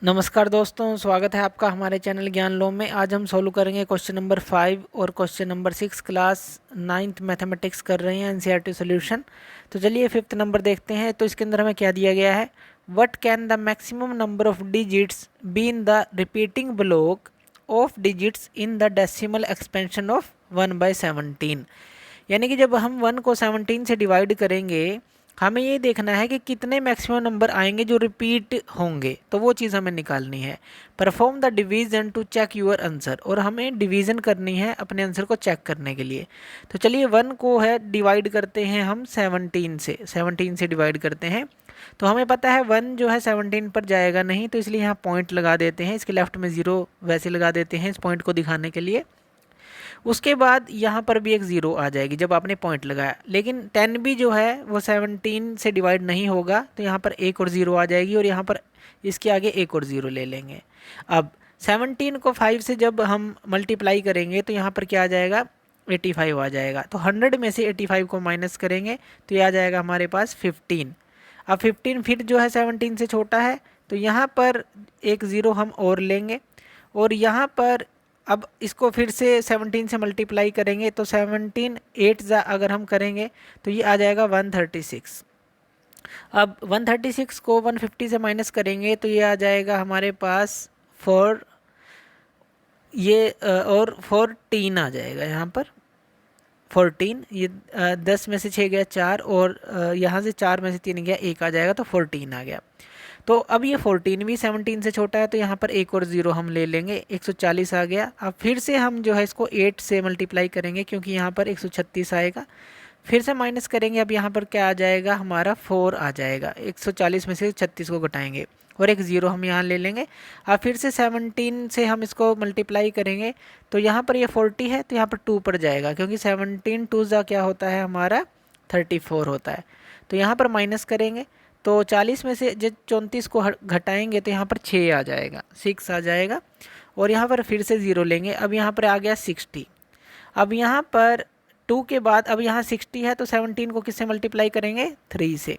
नमस्कार दोस्तों, स्वागत है आपका हमारे चैनल ज्ञान लो में। आज हम सोल्व करेंगे क्वेश्चन नंबर 5 और question number 6। Class 9th mathematics कर रहे हैं एनसीईआरटी सॉल्यूशन। तो चलिए 5th नंबर देखते हैं। तो इसके अंदर हमें क्या दिया गया है, what can the maximum number of digits be in the repeating block of digits in the decimal expansion of 1/17। यानी कि जब हम 1 को 17 से डिवाइड करेंगे, हमें ये देखना है कि कितने मैक्सिमम नंबर आएंगे जो रिपीट होंगे, तो वो चीज़ हमें निकालनी है। Perform the division to check your answer, और हमें डिवीजन करनी है अपने आंसर को चेक करने के लिए। तो चलिए 1 को है डिवाइड करते हैं हम 17 से डिवाइड करते हैं। तो हमें पता है 1 जो है 17 पर जाएगा नहीं, तो इसलिए यहाँ पॉइंट लगा देते हैं। इसके लेफ्ट में 0 वैसे लगा देते हैं इस पॉइंट को दिखाने के लिए। उसके बाद यहाँ पर भी एक 0 आ जाएगी जब आपने पॉइंट लगाया, लेकिन 10 भी जो है वो 17 से डिवाइड नहीं होगा, तो यहाँ पर एक और 0 आ जाएगी और यहाँ पर इसके आगे एक और 0 ले लेंगे। अब 17 को 5 से जब हम मल्टीप्लाई करेंगे तो यहाँ पर क्या आ जाएगा, 85 आ जाएगा। तो 100 में से 85 को माइनस करेंगे तो ये आ जाएगा हमारे पास 15। अब 15 फिर जो है 17 से छोटा है, तो यहाँ पर एक 0 हम और लेंगे, और यहाँ पर अब इसको फिर से 17 से मल्टीप्लाई करेंगे तो 17 8 अगर हम करेंगे तो ये आ जाएगा 136। अब 136 को 150 से माइनस करेंगे तो ये आ जाएगा हमारे पास 4, ये और 14 आ जाएगा यहाँ पर 14। ये 10 में से 6 गया 4, और यहाँ से 4 में से 3 गया 1 आ जाएगा, तो 14 आ गया। तो अब ये 14 भी 17 से छोटा है, तो यहाँ पर एक और 0 हम ले लेंगे, 140 आ गया। अब फिर से हम जो है इसको 8 से मल्टीप्लाई करेंगे क्योंकि यहाँ पर 136 आएगा, फिर से माइनस करेंगे। अब यहाँ पर क्या आ जाएगा, हमारा 4 आ जाएगा। 140 में से 36 को घटाएंगे और एक 0 हम यहाँ ले लेंगे। अब फिर से 17 से हम इसको मल्टीप्लाई करेंगे तो यहाँ पर ये 40 है, तो यहाँ पर 2 पर जाएगा क्योंकि 17 2 क्या होता है हमारा 34 होता है। तो यहाँ पर माइनस करेंगे तो 40 में से जब 34 को घटाएंगे तो यहाँ पर 6 आ जाएगा, 6 आ जाएगा, और यहाँ पर फिर से 0 लेंगे। अब यहाँ पर आ गया 60। अब यहाँ पर 2 के बाद अब यहाँ 60 है, तो 17 को किससे मल्टीप्लाई करेंगे, 3 से।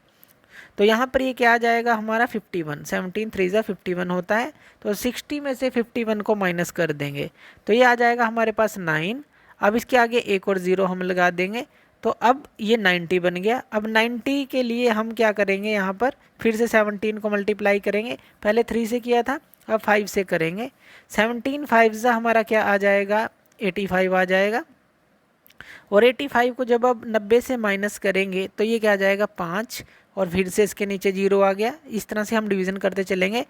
तो यहाँ पर ये क्या आ जाएगा हमारा 51, 17 3 51 होता है। तो 60 में से 51 को माइनस कर देंगे तो ये आ जाएगा हमारे पास 9। अब इसके आगे एक और 0 हम लगा देंगे, तो अब ये 90 बन गया। अब 90 के लिए हम क्या करेंगे, यहाँ पर फिर से 17 को मल्टीप्लाई करेंगे, पहले 3 से किया था, अब 5 से करेंगे। 17 5 हमारा क्या आ जाएगा, 85 आ जाएगा। और 85 को जब अब 90 से माइनस करेंगे तो ये क्या आ जाएगा 5, और फिर से इसके नीचे 0 आ गया। इस तरह से हम डिवीज़न करते चलेंगे।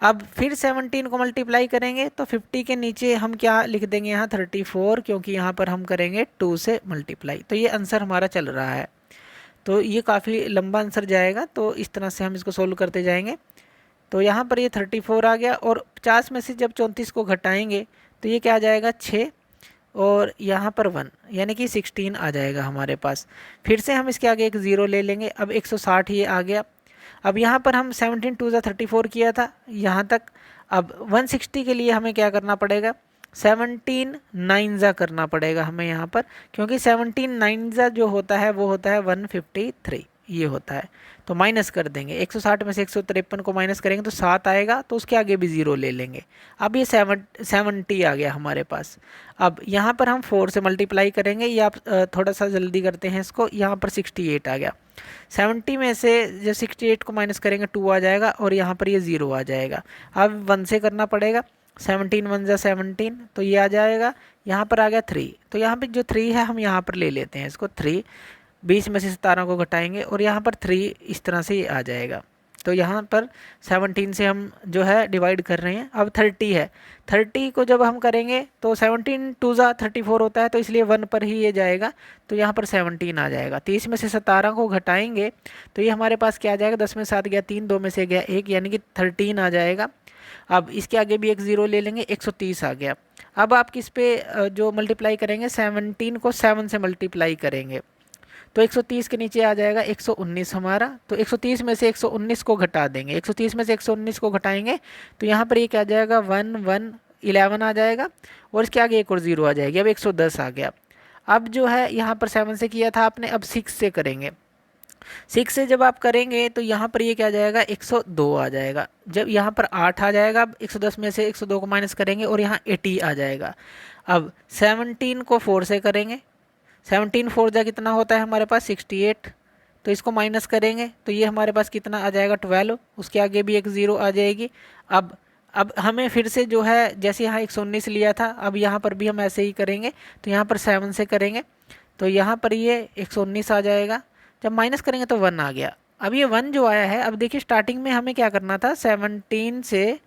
अब फिर 17 को मल्टीप्लाई करेंगे तो 50 के नीचे हम क्या लिख देंगे, यहाँ 34, क्योंकि यहाँ पर हम करेंगे 2 से मल्टीप्लाई। तो ये आंसर हमारा चल रहा है, तो ये काफ़ी लंबा आंसर जाएगा, तो इस तरह से हम इसको सोल्व करते जाएंगे। तो यहाँ पर ये 34 आ गया, और 50 में से जब 34 को घटाएंगे तो ये क्या आ जाएगा 6, और यहाँ पर 1 यानी कि 16 आ जाएगा हमारे पास। फिर से हम इसके आगे एक 0 ले लेंगे, अब 160 ये आ गया। अब यहाँ पर हम 17 2 34 किया था यहाँ तक। अब 160 के लिए हमें क्या करना पड़ेगा, 17 9 करना पड़ेगा हमें यहाँ पर, क्योंकि 17 9 जो होता है वो होता है 153, ये होता है। तो माइनस कर देंगे, 160 में से 153 को माइनस करेंगे तो 7 आएगा, तो उसके आगे भी 0 ले लेंगे। अब ये 70 आ गया हमारे पास। अब यहाँ पर हम 4 से मल्टीप्लाई करेंगे, या आप थोड़ा सा जल्दी करते हैं इसको, यहाँ पर 68 आ गया। 70 में से जब 68 को माइनस करेंगे 2 आ जाएगा, और यहाँ पर ये 0 आ जाएगा। अब 1 से करना पड़ेगा, 17 1 17, तो ये आ जाएगा। यहाँ पर आ गया 3, तो यहाँ पर जो 3 है हम यहाँ पर ले लेते हैं इसको 3। 20 में से 17 को घटाएंगे और यहाँ पर 3 इस तरह से ये आ जाएगा। तो यहाँ पर 17 से हम जो है डिवाइड कर रहे हैं। अब 30 है, 30 को जब हम करेंगे तो 17 2 34 होता है, तो इसलिए 1 पर ही ये जाएगा, तो यहाँ पर 17 आ जाएगा। 30 में से 17 को घटाएंगे तो ये हमारे पास क्या आ जाएगा, 10 में 7 गया 3, 2 में से गया 1, यानी कि 13 आ जाएगा। अब इसके आगे भी एक 0 ले लेंगे, 130 आ गया। अब आप किस पे जो मल्टीप्लाई करेंगे, 17 को 7 से मल्टीप्लाई करेंगे तो 130 के नीचे आ जाएगा 119 हमारा। तो 130 में से 119 को घटा देंगे, 130 में से 119 को घटाएंगे तो यहाँ पर ये क्या आ जाएगा 1 1 11 आ जाएगा, और इसके आगे एक और 0 आ जाएगी। अब 110 आ गया। अब जो है यहाँ पर 7 से किया था आपने, अब 6 से करेंगे। 6 से जब आप करेंगे तो यहाँ पर ये क्या आ जाएगा 102 आ जाएगा। जब यहाँ पर 8 आ जाएगा, अब 110 में से 102 को माइनस करेंगे और यहाँ 80 आ जाएगा। अब 17 को 4 से करेंगे, 17 4 जा कितना होता है हमारे पास 68, तो इसको माइनस करेंगे तो ये हमारे पास कितना आ जाएगा 12, उसके आगे भी एक 0 आ जाएगी। अब हमें फिर से जो है जैसे यहाँ 119 लिया था, अब यहाँ पर भी हम ऐसे ही करेंगे, तो यहाँ पर 7 से करेंगे तो यहाँ पर ये 119 आ जाएगा। जब माइनस करेंगे तो 1 आ गया। अब ये 1 जो आया है, अब देखिए स्टार्टिंग में हमें क्या करना था, 17 से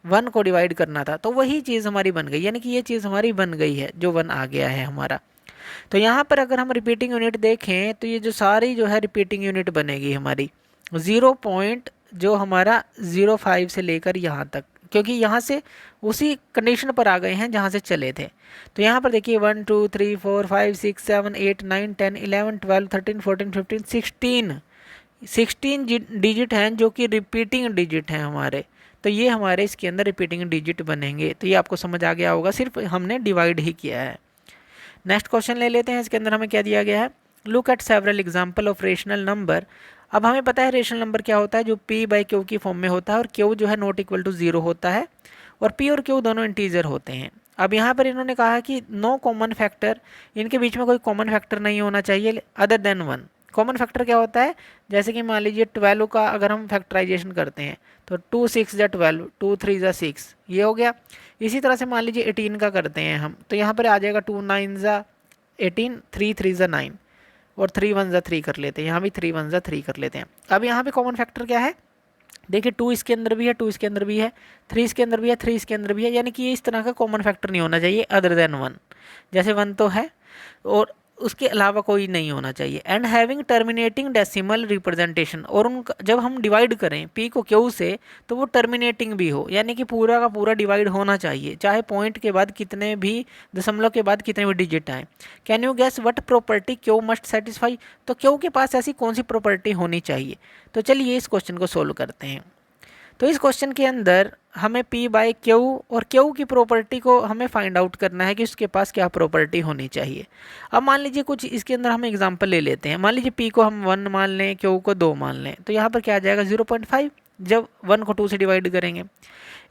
1 को डिवाइड करना था, तो वही चीज़ हमारी बन गई, यानी कि ये चीज़ हमारी बन गई है जो 1 आ गया है हमारा। तो यहाँ पर अगर हम रिपीटिंग यूनिट देखें तो ये जो सारी जो है रिपीटिंग यूनिट बनेगी हमारी 0 पॉइंट जो हमारा 05 से लेकर यहाँ तक, क्योंकि यहाँ से उसी कंडीशन पर आ गए हैं जहाँ से चले थे। तो यहाँ पर देखिए 1 2 3 4 5 6 7 8 9 10 11 12 13 14 15 16 डिजिट हैं जो कि रिपीटिंग डिजिट हैं हमारे। तो ये हमारे इसके अंदर रिपीटिंग डिजिट बनेंगे। तो ये आपको समझ आ गया होगा, सिर्फ हमने डिवाइड ही किया है। नेक्स्ट क्वेश्चन ले लेते हैं। इसके अंदर हमें क्या दिया गया है, look at several example of rational number. अब हमें पता है रेशनल नंबर क्या होता है, जो p बाई क्यू की फॉर्म में होता है और q जो है नॉट इक्वल टू 0 होता है और p और q दोनों इंटीजर होते हैं। अब यहाँ पर इन्होंने कहा कि नो कॉमन फैक्टर, इनके बीच में कोई कॉमन फैक्टर नहीं होना चाहिए अदर देन 1। कॉमन फैक्टर क्या होता है, जैसे कि मान लीजिए 12 का अगर हम फैक्टराइजेशन करते हैं तो 2 6 जा 12, 2 3 जा 6, ये हो गया। इसी तरह से मान लीजिए 18 का करते हैं हम, तो यहाँ पर आ जाएगा 2 9 जा 18, 3 3 जा 9 और 3 1 जा 3 कर लेते हैं, यहाँ भी 3 1 जा 3 कर लेते हैं। अब यहाँ पे कॉमन फैक्टर क्या है, देखिए 2 इसके अंदर भी है, 2 इसके अंदर भी है, 3 इसके अंदर भी है, 3 इसके अंदर भी है, यानी कि ये इस तरह का कॉमन फैक्टर नहीं होना चाहिए अदर देन 1। जैसे 1 तो है और उसके अलावा कोई नहीं होना चाहिए। And having terminating decimal representation, और उनका जब हम डिवाइड करें p को q से तो वो टर्मिनेटिंग भी हो, यानी कि पूरा का पूरा डिवाइड होना चाहिए, चाहे पॉइंट के बाद कितने भी, दशमलव के बाद कितने भी डिजिट आए। Can you gas what property q must satisfy, तो q के पास ऐसी कौन सी प्रॉपर्टी होनी चाहिए। तो चलिए इस क्वेश्चन को सोल्व करते हैं। तो इस क्वेश्चन के अंदर हमें p बाई क्यू और q की प्रॉपर्टी को हमें फाइंड आउट करना है कि उसके पास क्या प्रॉपर्टी होनी चाहिए। अब मान लीजिए कुछ इसके अंदर हम एग्जांपल ले लेते हैं। मान लीजिए p को हम 1 मान लें, q को 2 मान लें, तो यहाँ पर क्या आ जाएगा 0.5 जब 1 को 2 से डिवाइड करेंगे।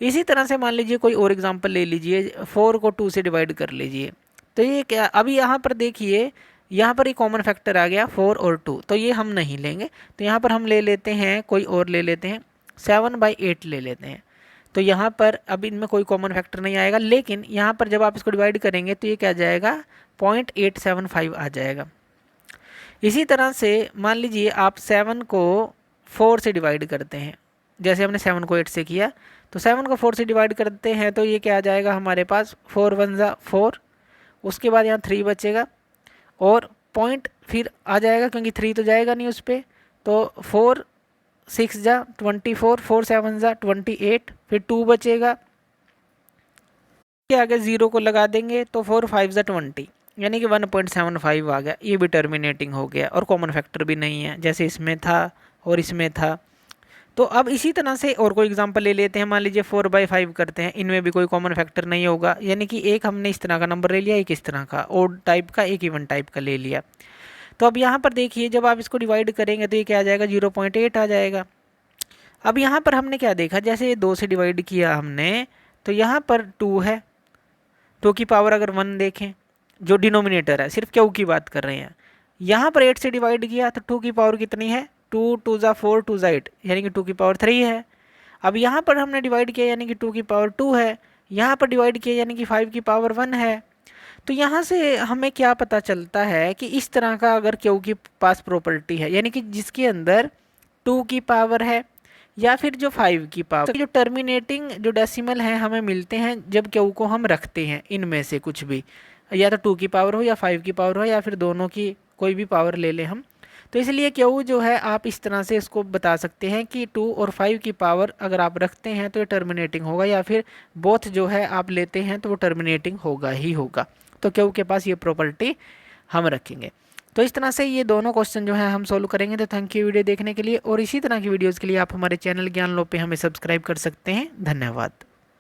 इसी तरह से मान लीजिए कोई और एग्जाम्पल ले लीजिए, 4 को 2 से डिवाइड कर लीजिए। तो ये क्या, अभी यहाँ पर देखिए यहाँ पर एक कॉमन फैक्टर आ गया 4 और 2, तो ये हम नहीं लेंगे। तो यहाँ पर हम ले लेते हैं, कोई और ले लेते हैं, 7/8 ले लेते हैं। तो यहाँ पर अब इनमें कोई कॉमन फैक्टर नहीं आएगा, लेकिन यहाँ पर जब आप इसको डिवाइड करेंगे तो ये क्या आ जाएगा 0.875 आ जाएगा। इसी तरह से मान लीजिए आप 7 को 4 से डिवाइड करते हैं, जैसे हमने 7 को 8 से किया, तो 7 को 4 से डिवाइड करते हैं तो ये क्या आ जाएगा हमारे पास 4 1 जा 4, उसके बाद यहाँ 3 बचेगा और पॉइंट फिर आ जाएगा क्योंकि 3 तो जाएगा नहीं उस पर, तो 4 6 जा 24, 4 7 जा 28, फिर 2 बचेगा, के आगे 0 को लगा देंगे तो 4 5 जा 20, यानी कि 1.75 आ गया। ये भी टर्मिनेटिंग हो गया और कॉमन फैक्टर भी नहीं है, जैसे इसमें था और इसमें था। तो अब इसी तरह से और कोई एग्जांपल ले लेते हैं। मान लीजिए 4/5 करते हैं, इनमें भी कोई कॉमन फैक्टर नहीं होगा, यानी कि एक हमने इस तरह का नंबर ले लिया, एक इस तरह का ओड टाइप का, एक इवन टाइप का ले लिया। तो अब यहाँ पर देखिए जब आप इसको डिवाइड करेंगे तो ये क्या आ जाएगा 0.8 आ जाएगा। अब यहाँ पर हमने क्या देखा, जैसे 2 से डिवाइड किया हमने तो यहाँ पर 2 है, 2 की पावर अगर 1 देखें जो डिनोमिनेटर है, सिर्फ क्यू की बात कर रहे हैं। यहाँ पर 8 से डिवाइड किया तो 2 की पावर कितनी है, 2 2 जा 4 2 जा 8, यानी कि 2 की पावर 3 है। अब यहाँ पर हमने डिवाइड किया यानी कि 2 की पावर 2 है, यहाँ पर डिवाइड किया यानी कि 5 की पावर 1 है। तो यहाँ से हमें क्या पता चलता है कि इस तरह का अगर क्यू की पास प्रॉपर्टी है, यानी कि जिसके अंदर 2 की पावर है या फिर जो 5 की पावर, तो जो टर्मिनेटिंग जो डेसिमल हैं हमें मिलते हैं जब क्यू को हम रखते हैं इनमें से कुछ भी, या तो 2 की पावर हो या 5 की पावर हो या फिर दोनों की कोई भी पावर ले लें हम। तो इसलिए क्यू जो है आप इस तरह से इसको बता सकते हैं कि 2 और 5 की पावर अगर आप रखते हैं तो ये टर्मिनेटिंग होगा, या फिर बोथ जो है आप लेते हैं तो वो टर्मिनेटिंग होगा ही होगा। तो क्यू के पास ये प्रॉपर्टी हम रखेंगे। तो इस तरह से ये दोनों क्वेश्चन जो है हम सोल्व करेंगे। तो थैंक यू वीडियो देखने के लिए, और इसी तरह की वीडियोज़ के लिए आप हमारे चैनल ज्ञान लो पे हमें सब्सक्राइब कर सकते हैं। धन्यवाद।